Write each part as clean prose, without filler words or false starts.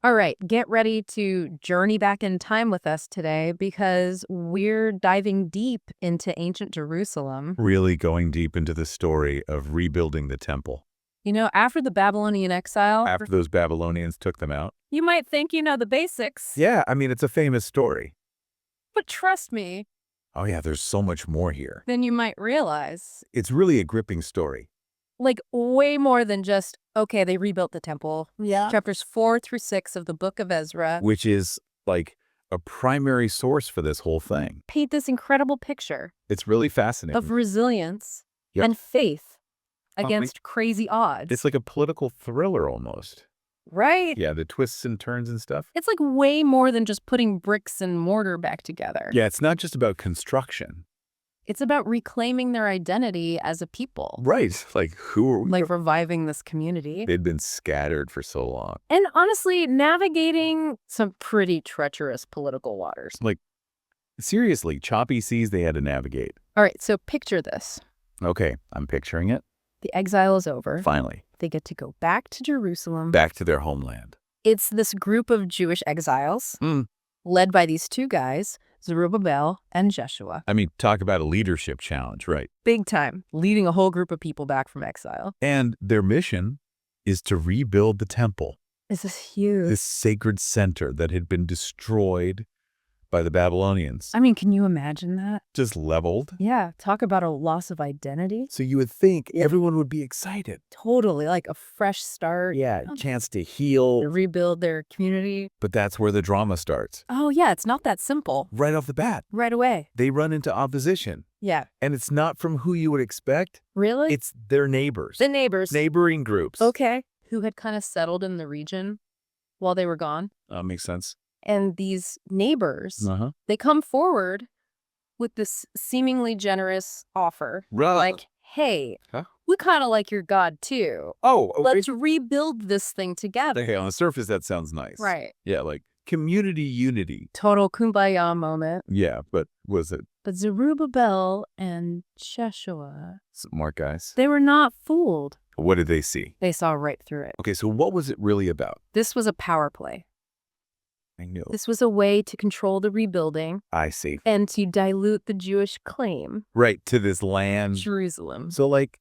All right, get ready to journey back in time with us today because we're diving deep into ancient Jerusalem. Really going deep into the story of rebuilding the temple. You know, after the Babylonian exile, After those Babylonians took them out. you might think you know the basics. Yeah, I mean, it's a famous story. But trust me, Oh yeah, there's so much more here. then you might realize, It's really a gripping story. like, way more than just, okay, they rebuilt the temple. Yeah. Chapters 4 through 6 of the book of Ezra Which is like a primary source for this whole thing. paint this incredible picture It's really fascinating. of resilience Yep. and faith Oh, against crazy odds. It's like a political thriller almost. Right? Yeah, the twists and turns and stuff. It's like way more than just putting bricks and mortar back together. Yeah, it's not just about construction. It's about reclaiming their identity as a people. Right. Like, who are we? Like reviving this community. They'd been scattered for so long. And honestly, navigating some pretty treacherous political waters. Like, seriously, choppy seas they had to navigate. All right, so picture this. Okay, I'm picturing it. The exile is over. Finally, They get to go back to Jerusalem. back to their homeland. It's this group of Jewish exiles Mm. led by these two guys, Zerubbabel and Joshua. I mean, talk about a leadership challenge, right? Big time, leading a whole group of people back from exile. And their mission is to rebuild the temple, This is huge. this sacred center that had been destroyed by the Babylonians. I mean, can you imagine that? Just leveled. Yeah, talk about a loss of identity. So you would think everyone would be excited. Totally, like a fresh start. Yeah, Oh. chance to To heal. rebuild their community. But that's where the drama starts. Oh, yeah, it's not that simple. Right off the bat, Right away. they run into opposition. Yeah. And it's not from who you would expect. Really? It's their neighbors. the neighbors. Neighboring groups. Okay. Who had kind of settled in the region while they were gone. Makes sense. And these neighbors, Uh-huh. they come forward with this seemingly generous offer. Like, hey, Huh? we kind of like your God too. Oh, okay. Let's rebuild this thing together. Okay, on the surface, that sounds nice. Right. Yeah, like community unity. Total kumbaya moment. Yeah, but was it But Zerubbabel and Joshua, smart guys? they were not fooled. What did they see? They saw right through it. Okay, so what was it really about? This was a power play. I knew. This was a way to control the rebuilding I see. and to dilute the Jewish claim, Right, to this land. Jerusalem. So, like,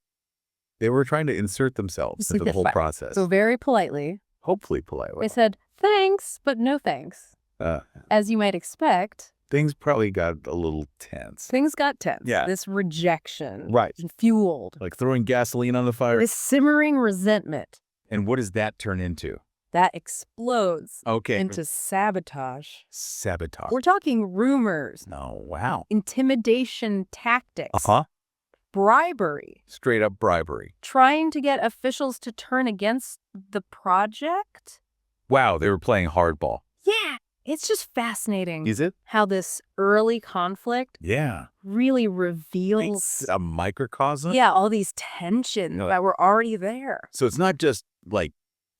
they were trying to insert themselves into the whole process. So very politely, Hopefully politely. they said, thanks, but no thanks. Uh, As you might expect, things probably got a little tense. things got tense. Yeah. This rejection Right. fueled Like throwing gasoline on the fire. this simmering resentment And what does that turn into? that explodes Okay. into sabotage. Sabotage. We're talking rumors, No, wow. intimidation tactics, Uh-huh. bribery, Straight up bribery. trying to get officials to turn against the project. Wow, they were playing hardball. Yeah, it's just fascinating Is it? how this early conflict Yeah. really reveals, It's a microcosm? yeah, all these tensions No. that were already there. So it's not just like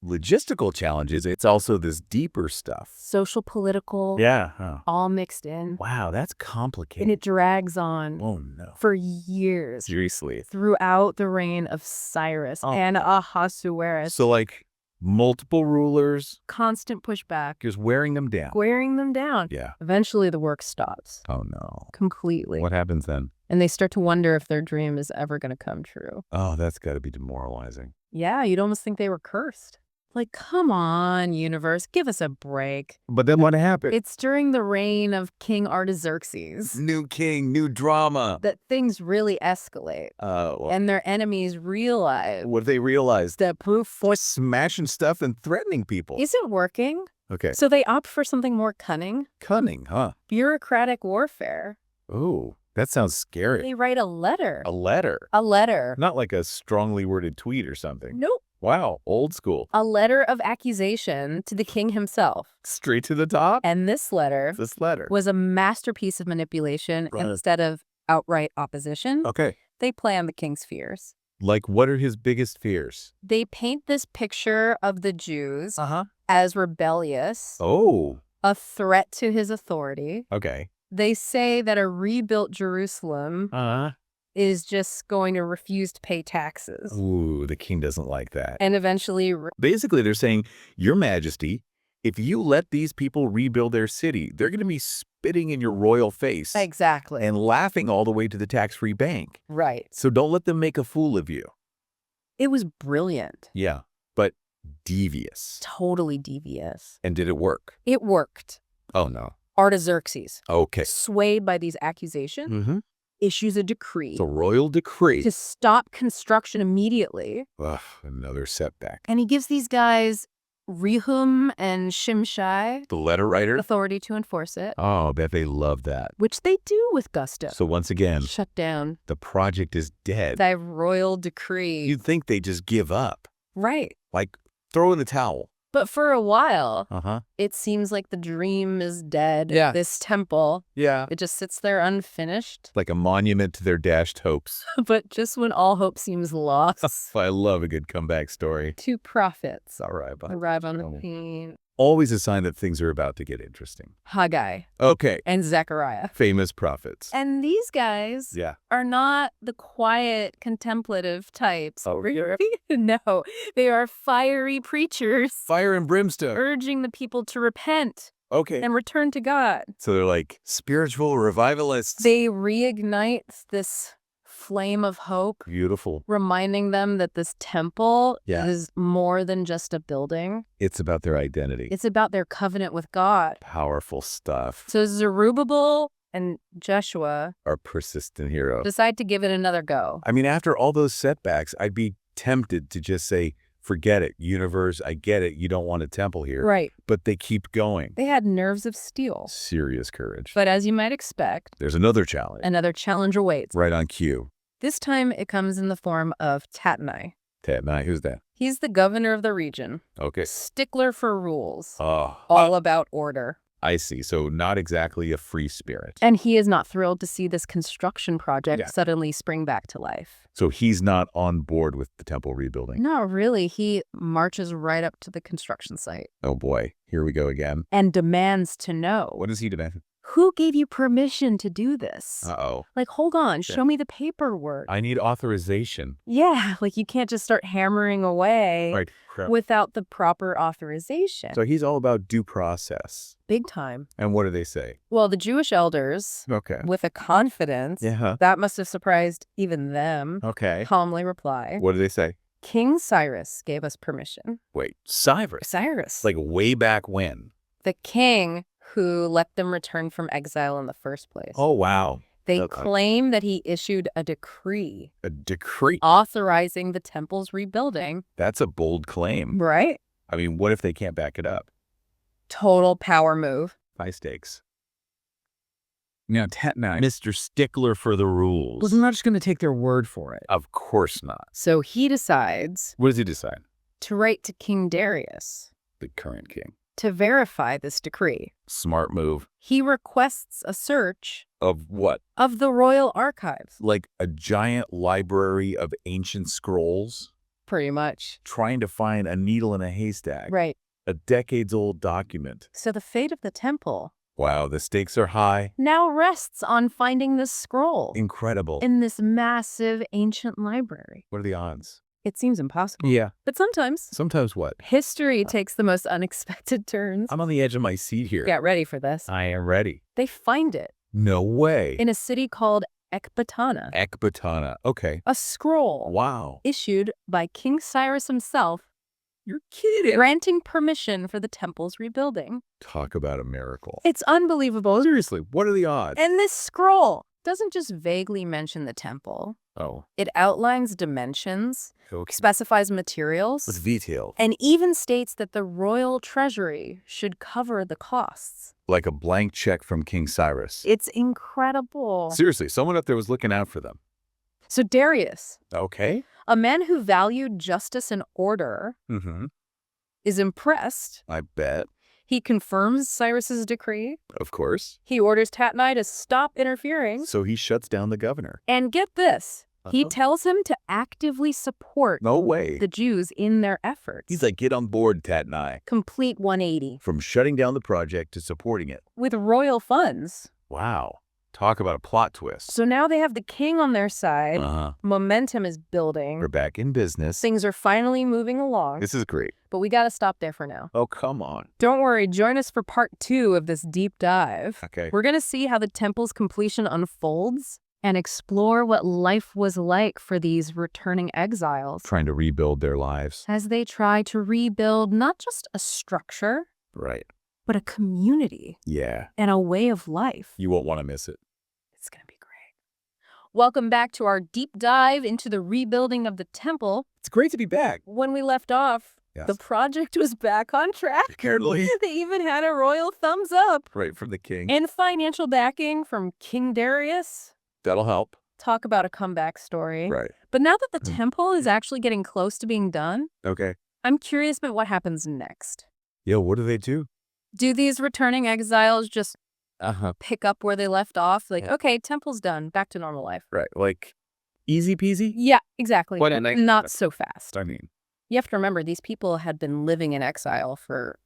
logistical challenges, it's also this deeper stuff. Social, political, Yeah. Huh. all mixed in. Wow, that's complicated. And it drags on Oh, no. for years Seriously. throughout the reign of Cyrus Oh. and Ahasuerus. So, like, multiple rulers Constant pushback, just wearing them down. wearing them down. Yeah. Eventually, the work stops Oh, no. completely. What happens then? And they start to wonder if their dream is ever going to come true. Oh, that's got to be demoralizing. Yeah, you'd almost think they were cursed. Like, come on, universe, give us a break. But then what happened? It's during the reign of King Artaxerxes New king, new drama. that things really escalate. Well, And their enemies realize what they realized? that proof Was smashing stuff and threatening people. isn't working. Okay. So they opt for something more cunning, Cunning, huh? bureaucratic warfare. Oh, that sounds scary. They write a letter. A letter. A letter. Not like a strongly worded tweet or something. Nope. Wow, old school. A letter of accusation to the king himself. Straight to the top? And this letter This letter. was a masterpiece of manipulation. Right. Instead of outright opposition, Okay. they play on the king's fears. Like, what are his biggest fears? They paint this picture of the Jews Uh-huh. as rebellious, Oh, a threat to his authority. okay. They say that a rebuilt Jerusalem Uh-huh. is just going to refuse to pay taxes. Ooh, the king doesn't like that. And eventually, Basically, they're saying, Your Majesty, if you let these people rebuild their city, they're going to be spitting in your royal face Exactly. and laughing all the way to the tax-free bank. Right. So don't let them make a fool of you. It was brilliant. Yeah, but devious. Totally devious. And did it work? It worked. Oh, no. Artaxerxes, Okay. swayed by these accusations, issues a decree The royal decree. to stop construction immediately. Ugh, another setback. And he gives these guys, Rehum and Shimshai, The letter writer? authority to enforce it, Oh, I bet they love that. which they do with gusto. So once again, Shut down the project is dead. thy royal decree. You'd think they just give up. Right. Like, throw in the towel. But for a while, Uh-huh. it seems like the dream is dead. Yeah. This temple, Yeah. it just sits there unfinished. Like a monument to their dashed hopes. But just when all hope seems lost, I love a good comeback story. two prophets All right, bud. arrive on the Oh. scene. Always a sign that things are about to get interesting. Haggai Okay. and Zechariah. Famous prophets. And these guys Yeah. are not the quiet, contemplative types. Oh, really? No, they are fiery preachers Fire and brimstone. urging the people to repent Okay. and return to God. So they're like spiritual revivalists. They reignite this flame of hope, Beautiful. reminding them that this temple Yeah. is more than just a building. It's about their identity. It's about their covenant with God. Powerful stuff. So Zerubbabel and Joshua Our persistent hero. decide to give it another go. I mean, after all those setbacks, I'd be tempted to just say, forget it, universe, I get it, you don't want a temple here. Right. But they keep going. They had nerves of steel. Serious courage. But as you might expect, There's another challenge. another challenge awaits. Right on cue. This time it comes in the form of Tatnai. Tatnai, who's that? He's the governor of the region, Okay. stickler for rules, Oh, all about order. I see. So not exactly a free spirit. And he is not thrilled to see this construction project Yeah. suddenly spring back to life. So he's not on board with the temple rebuilding. Not really. He marches right up to the construction site Oh boy, here we go again. and demands to know, What does he demand? who gave you permission to do this? Uh-oh. Like, hold on, show me the paperwork. I need authorization. Yeah, like you can't just start hammering away Right. Crap. without the proper authorization. So he's all about due process. Big time. And what do they say? Well, the Jewish elders, Okay. with a confidence Yeah. that must have surprised even them, Okay. calmly reply, What do they say? King Cyrus gave us permission. Wait, Cyrus. Cyrus. Like way back when? the king who let them return from exile in the first place. Oh, wow. They Okay. claim that he issued a decree A decree. authorizing the temple's rebuilding. That's a bold claim. Right? I mean, what if they can't back it up? Total power move. High stakes. Now, Tatnai, Mr. Stickler for the rules. Well, I'm not just going to take their word for it. Of course not. So he decides What does he decide? to write to King Darius The current king. to verify this decree. Smart move. He requests a search Of what? of the royal archives. Like a giant library of ancient scrolls? Pretty much. Trying to find a needle in a haystack. Right. A decades-old document. So the fate of the temple Wow, the stakes are high. now rests on finding this scroll Incredible. in this massive ancient library. What are the odds? It seems impossible. Yeah. But sometimes Sometimes what? history takes the most unexpected turns. I'm on the edge of my seat here. Get ready for this. I am ready. They find it No way. in a city called Ecbatana. Ecbatana. Okay. A scroll Wow. issued by King Cyrus himself, You're kidding. granting permission for the temple's rebuilding. Talk about a miracle. It's unbelievable. Seriously, what are the odds? And this scroll doesn't just vaguely mention the temple. Oh, It outlines dimensions, okay. specifies materials, With detail. and even states that the royal treasury should cover the costs. Like a blank check from King Cyrus. It's incredible. Seriously, someone up there was looking out for them. So Darius, Okay. a man who valued justice and order, Mm-hmm. is impressed. I bet. He confirms Cyrus's decree. Of course. He orders Tatnai to stop interfering. So he shuts down the governor. And get this, he Uh-huh. tells him to actively support No way. the Jews in their efforts. He's like, get on board, Tatnai. Complete 180 From shutting down the project to supporting it. with royal funds. Wow. Talk about a plot twist. So now they have the king on their side. Momentum is building. We're back in business. Things are finally moving along. This is great. But we got to stop there for now. Oh, come on. Don't worry. Join us for part 2 of this deep dive. Okay. We're going to see how the temple's completion unfolds and explore what life was like for these returning exiles. Trying to rebuild their lives. As they try to rebuild not just a structure, Right. but a community Yeah. and a way of life. You won't want to miss it. It's going to be great. Welcome back to our deep dive into the rebuilding of the temple. It's great to be back. When we left off, Yes. the project was back on track. Apparently. They even had a royal thumbs up. Right, from the king. And financial backing from King Darius. That'll help. Talk about a comeback story. Right. But now that the temple is actually getting close to being done, Okay. I'm curious about what happens next. Yeah, what do they do? Do these returning exiles just pick up where they left off? Like, okay, temple's done. Back to normal life. Right, like easy peasy? Yeah, exactly. What, and Not so fast. I mean, You have to remember, these people had been living in exile for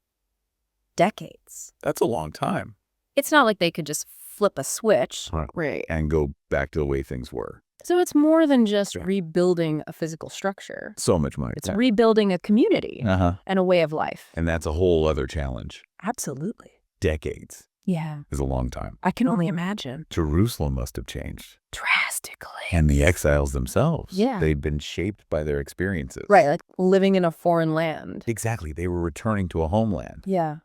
decades. that's a long time. It's not like they could just flip a switch. Right. And go back to the way things were. So it's more than just Yeah. rebuilding a physical structure. So much money. It's rebuilding a community and a way of life. And that's a whole other challenge. Absolutely. Decades Yeah. is a long time. I can only imagine. Jerusalem must have changed. Drastically. And the exiles themselves. Yeah. They'd been shaped by their experiences. Right, like living in a foreign land. Exactly. They were returning to a homeland Yeah.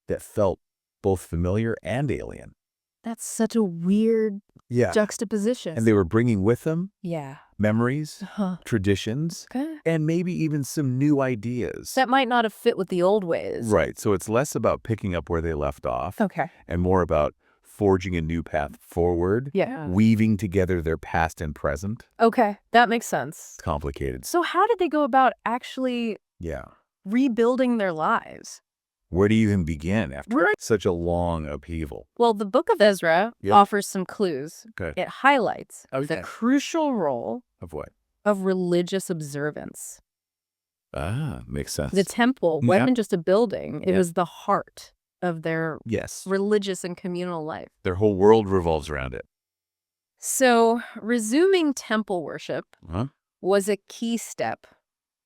that felt both familiar and alien. That's such a weird Yeah. juxtaposition. And they were bringing with them Yeah. memories, traditions, Okay. and maybe even some new ideas. That might not have fit with the old ways. Right. So it's less about picking up where they left off Okay. and more about forging a new path forward, Yeah. weaving together their past and present. Okay. That makes sense. It's complicated. So how did they go about actually Yeah. rebuilding their lives? Where do you even begin after Right. such a long upheaval? Well, the book of Ezra Yep. offers some clues. Okay. It highlights Okay. the crucial role Of what? of religious observance. Makes sense. The temple Yeah. wasn't just a building. It Yeah. was the heart of their Yes. religious and communal life. Their whole world revolves around it. So resuming temple worship Huh? was a key step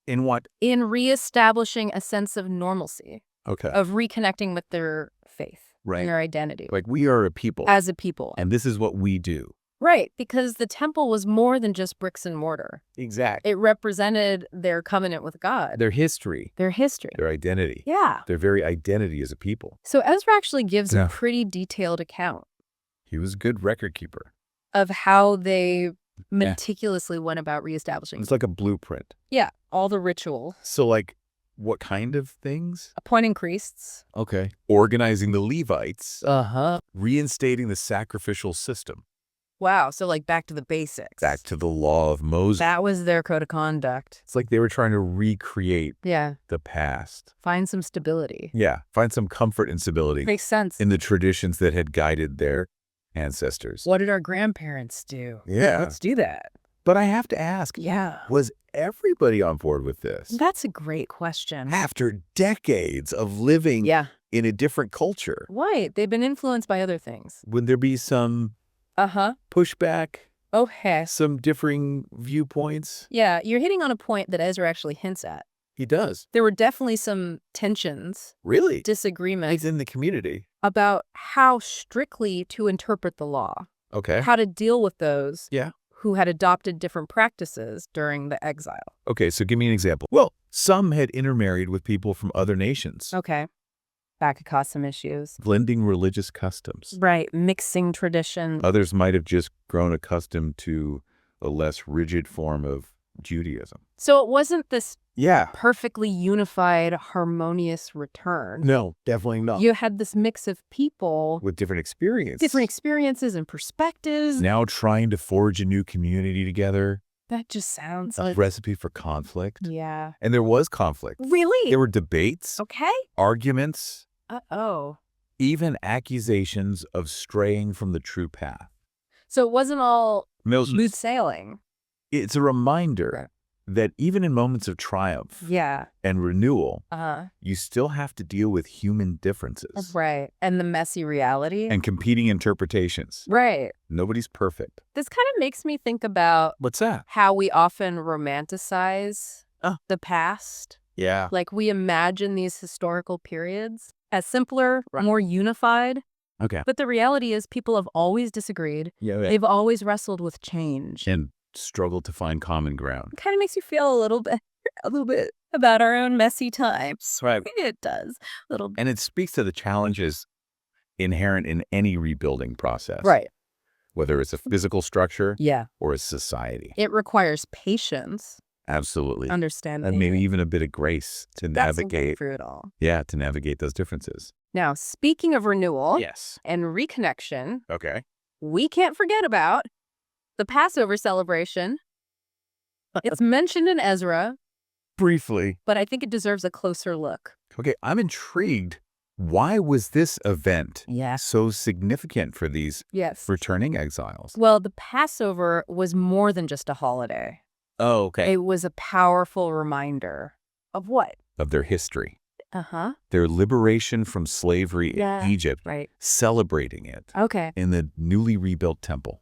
In what? in reestablishing a sense of normalcy, Okay. of reconnecting with their faith Right. and their identity Like, we are a people, as a people. and this is what we do. Right, because the temple was more than just bricks and mortar. Exactly. It represented their covenant with God, Their history, their history. their identity, Yeah. their very identity as a people. So Ezra actually gives Yeah. a pretty detailed account He was a good record keeper. of how they meticulously went about reestablishing. It's like a blueprint. Yeah, all the ritual. So, like, what kind of things? Appointing priests. Okay. Organizing the Levites, Uh-huh. reinstating the sacrificial system, Wow, so like back to the basics. back to the law of Moses. That was their code of conduct. It's like they were trying to recreate Yeah, the past. find some stability. Yeah. Find some comfort and stability Makes sense. in the traditions that had guided their ancestors. What did our grandparents do? Yeah. Let's do that. But I have to ask, Yeah. was everybody on board with this? That's a great question. After decades of living Yeah. in a different culture, Right. They've been influenced by other things. would there be some Uh-huh. pushback, Okay. some differing viewpoints? Yeah, you're hitting on a point that Ezra actually hints at. He does. There were definitely some tensions, Really? disagreements He's in the community. about how strictly to interpret the law, Okay. how to deal with those Yeah. who had adopted different practices during the exile. Okay, so give me an example. Well, some had intermarried with people from other nations, Okay. That could cause some issues. blending religious customs. Right. Mixing traditions. Others might have just grown accustomed to a less rigid form of Judaism. So it wasn't this Yeah. perfectly unified, harmonious return. No, definitely not. You had this mix of people, With different experience. different experiences and perspectives. Now trying to forge a new community together. That just sounds A like... recipe for conflict. Yeah. And there was conflict. Really? There were debates, Okay. arguments, Uh-oh. even accusations of straying from the true path. So it wasn't all Mills, smooth sailing. it's a reminder that even in moments of triumph Yeah. and renewal, Uh-huh. you still have to deal with human differences Right. And the messy reality. and competing interpretations. Right. Nobody's perfect. This kind of makes me think about What's that? how we often romanticize Oh. the past. Yeah. Like we imagine these historical periods as simpler, Right. more unified. Okay. But the reality is people have always disagreed. Yeah. They've always wrestled with change. And struggle to find common ground. It kind of makes you feel a little bit about our own messy times. Right. It does. A little bit. And it speaks to the challenges inherent in any rebuilding process. Right. Whether it's a physical structure Yeah. or a society. It requires patience, Absolutely. understanding. And maybe even a bit of grace to That's navigate. through it all. Yeah, to navigate those differences. Now, speaking of renewal Yes. and reconnection, Okay. we can't forget about the Passover celebration. It's mentioned in Ezra, Briefly. but I think it deserves a closer look. Okay, I'm intrigued. Why was this event Yes. so significant for these Yes. returning exiles? Well, the Passover was more than just a holiday. Oh, okay. It was a powerful reminder of what? Of their history. Uh-huh. Their liberation from slavery Yeah. in Egypt. Right. Celebrating it Okay. in the newly rebuilt temple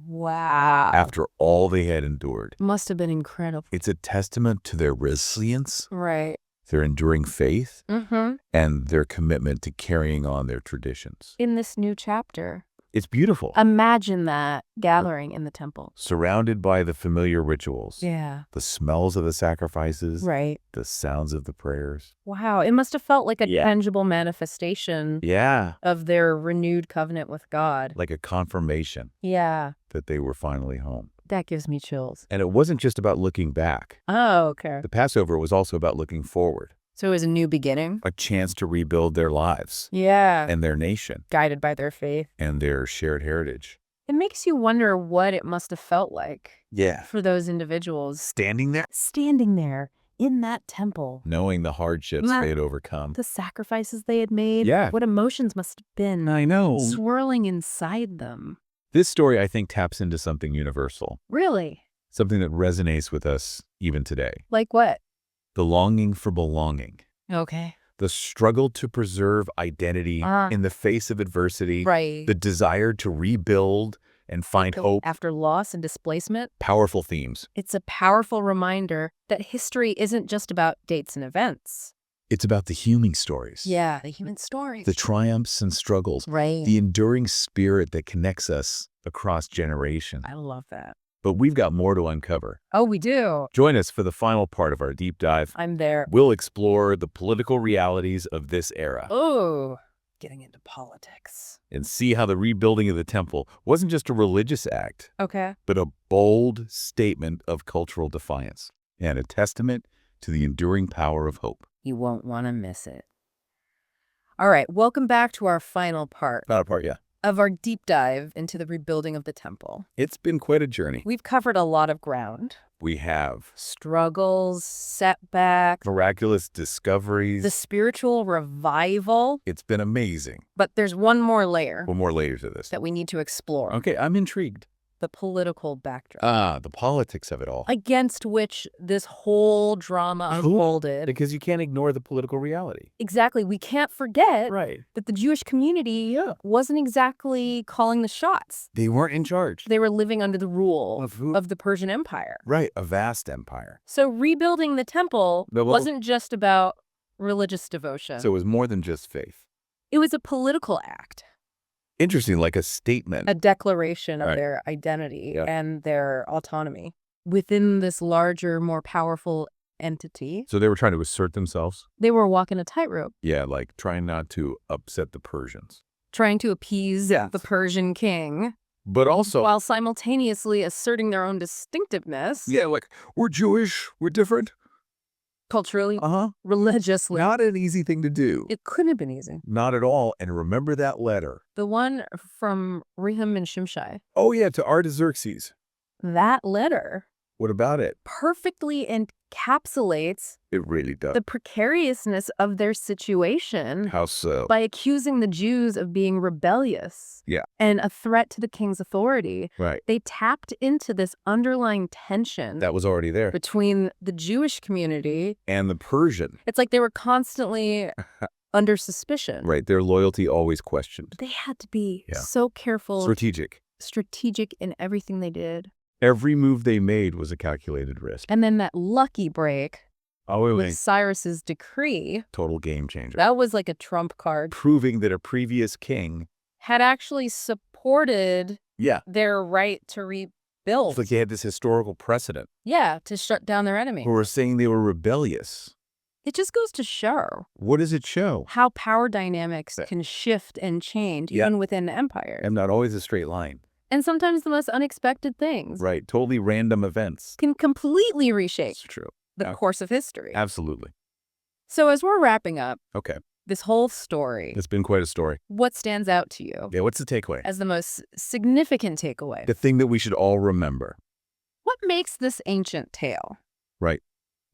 Wow. after all they had endured. Must have been incredible. It's a testament to their resilience, Right. their enduring faith, Mm-hmm. and their commitment to carrying on their traditions. In this new chapter. It's beautiful. Imagine that gathering in the temple. Surrounded by the familiar rituals, Yeah. the smells of the sacrifices, Right. the sounds of the prayers. Wow. It must have felt like a Yeah. tangible manifestation Yeah. of their renewed covenant with God. Like a confirmation Yeah. that they were finally home. That gives me chills. And it wasn't just about looking back. Oh, okay. The Passover was also about looking forward, So it was a new beginning? a chance to rebuild their lives Yeah. and their nation Guided by their faith. and their shared heritage. It makes you wonder what it must have felt like Yeah. for those individuals Standing there, standing there in that temple. knowing the hardships Yeah. they had overcome. The sacrifices they had made. Yeah. What emotions must have been I know. swirling inside them. This story, I think, taps into something universal, Really? something that resonates with us even today. Like what? The longing for belonging, Okay. the struggle to preserve identity Ah. in the face of adversity, Right. the desire to rebuild and find hope. After loss and displacement, Powerful themes. it's a powerful reminder that history isn't just about dates and events. It's about the human stories. Yeah, the human story. The triumphs and struggles. Right. The enduring spirit that connects us across generations. I love that. But we've got more to uncover. Oh, we do. Join us for the final part of our deep dive. I'm there. We'll explore the political realities of this era Oh, getting into politics. and see how the rebuilding of the temple wasn't just a religious act, Okay. but a bold statement of cultural defiance and a testament to the enduring power of hope. You won't want to miss it. All right, welcome back to our final part Not a part, yeah. of our deep dive into the rebuilding of the temple. It's been quite a journey. We've covered a lot of ground. We have Struggles, setbacks, miraculous discoveries. the spiritual revival. It's been amazing. But there's one more layer One more layer to this. that we need to explore. Okay, I'm intrigued. The political backdrop. The politics of it all. Against which this whole drama unfolded. Because you can't ignore the political reality. Exactly. We can't forget Right. that the Jewish community wasn't exactly calling the shots. They weren't in charge. They were living under the rule Of who? of the Persian Empire. Right, a vast empire. So rebuilding the temple No, well- wasn't just about religious devotion. So it was more than just faith. It was a political act, Interesting, like a statement. a declaration of Right. their identity Yeah. and their autonomy within this larger, more powerful entity. So they were trying to assert themselves? They were walking a tightrope, Yeah, like trying not to upset the Persians. trying to appease the Persian king But also, while simultaneously asserting their own distinctiveness yeah, like, we're Jewish, we're different. culturally, Uh-huh. religiously. Not an easy thing to do. It couldn't have been easy. Not at all. And remember that letter. The one from Rehum and Shimshai, Oh, yeah, to Artaxerxes. that letter What about it? perfectly encapsulates It really does. the precariousness of their situation How so? by accusing the Jews of being rebellious Yeah. and a threat to the king's authority. Right. They tapped into this underlying tension That was already there. between the Jewish community. And the Persian. It's like they were constantly under suspicion. Right. Their loyalty always questioned. They had to be Yeah. so careful, Strategic. in everything they did. Every move they made was a calculated risk. And then that lucky break Oh, wait, with wait. Cyrus's decree, Total game changer. that was like a trump card, Proving that a previous king. had actually supported Yeah. their right to rebuild. It's like they had this historical precedent. Yeah, to shut down their enemy. Who were saying they were rebellious. It just goes to show What does it show? how power dynamics Yeah. can shift and change Yeah. even within empires. And not always a straight line. And sometimes the most unexpected things Right. Totally random events. can completely reshape It's true. the Yeah. course of history. Absolutely. So as we're wrapping up Okay. this whole story, It's been quite a story. what stands out to you Yeah. What's the takeaway? as the most significant takeaway? The thing that we should all remember. What makes this ancient tale Right.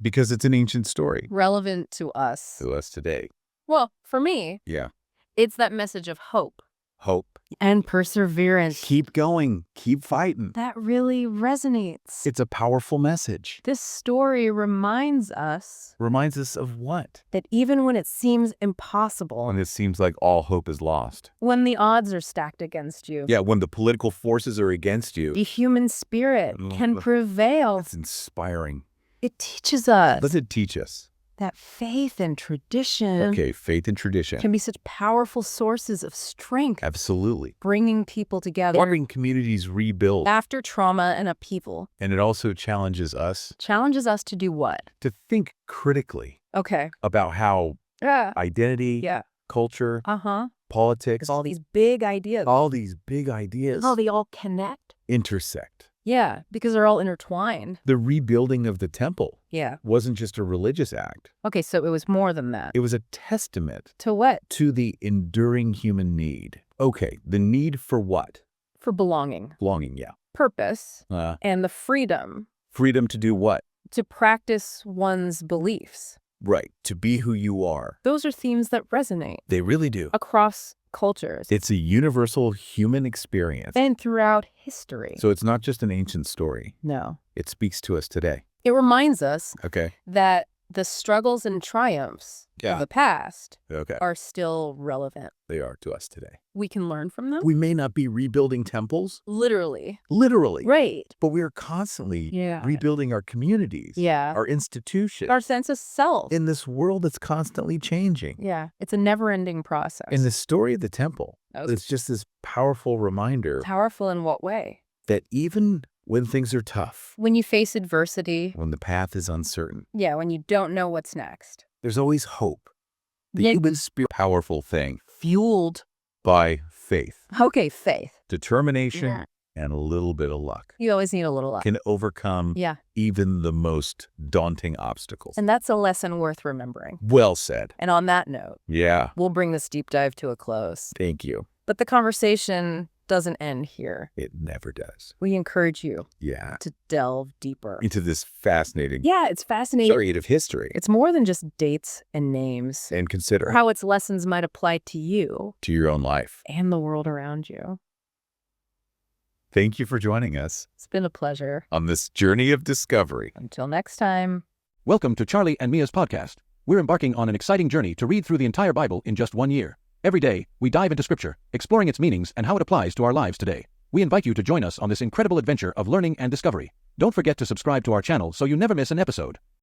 Because it's an ancient story relevant to us? to us today. Well, for me, Yeah. it's that message of hope Hope. and perseverance. Keep going. Keep fighting. That really resonates. It's a powerful message. This story reminds us Reminds us of what? that even when it seems impossible, When it seems like all hope is lost. when the odds are stacked against you, Yeah, when the political forces are against you. the human spirit can Mm. prevail. That's inspiring. It teaches us What does it teach us? that faith and tradition Okay, faith and tradition. can be such powerful sources of strength, Absolutely. bringing people together Helping communities rebuild. after trauma and upheaval. And it also challenges us Challenges us to do what? to think critically Okay. about how Yeah. identity, Yeah. culture, Uh-huh. politics, All these big ideas. all these big ideas How they all connect. intersect. Yeah, because they're all intertwined. The rebuilding of the temple Yeah. wasn't just a religious act. Okay, so it was more than that. It was a testament To what? to the enduring human need. Okay, the need for what? For belonging, Belonging, yeah. purpose, and the freedom Freedom to do what? to practice one's beliefs. Right, to be who you are. Those are themes that resonate They really do. across cultures It's a universal human experience. and throughout history. So it's not just an ancient story. No. It speaks to us today. It reminds us Okay. that the struggles and triumphs Yeah. of the past Okay. are still relevant. They are to us today. We can learn from them. We may not be rebuilding temples, Literally. literally, Right. but we are constantly Yeah. rebuilding our communities, Yeah. our institutions, Our sense of self. in this world that's constantly changing. Yeah. It's a never-ending process. In the story of the temple, That was it's just this powerful reminder powerful in what way? that even when things are tough, When you face adversity, when the path is uncertain, yeah, when you don't know what's next. there's always hope. The Yeah. human spirit, powerful thing, Fueled. by faith, Okay, faith. determination, Yeah. and a little bit of luck, You always need a little luck. can overcome Yeah. even the most daunting obstacles. And that's a lesson worth remembering. Well said. And on that note, Yeah. we'll bring this deep dive to a close. Thank you. But the conversation doesn't end here. It never does. We encourage you Yeah. to delve deeper. Into this fascinating Yeah, it's fascinating. period of history. It's more than just dates and names. And consider How its lessons might apply to you to your own life. and the world around you. Thank you for joining us It's been a pleasure. on this journey of discovery. Until next time. Welcome to Charlie and Mia's podcast. We're embarking on an exciting journey to read through the entire Bible in just 1 year. Every day, we dive into Scripture, exploring its meanings and how it applies to our lives today. We invite you to join us on this incredible adventure of learning and discovery. Don't forget to subscribe to our channel so you never miss an episode.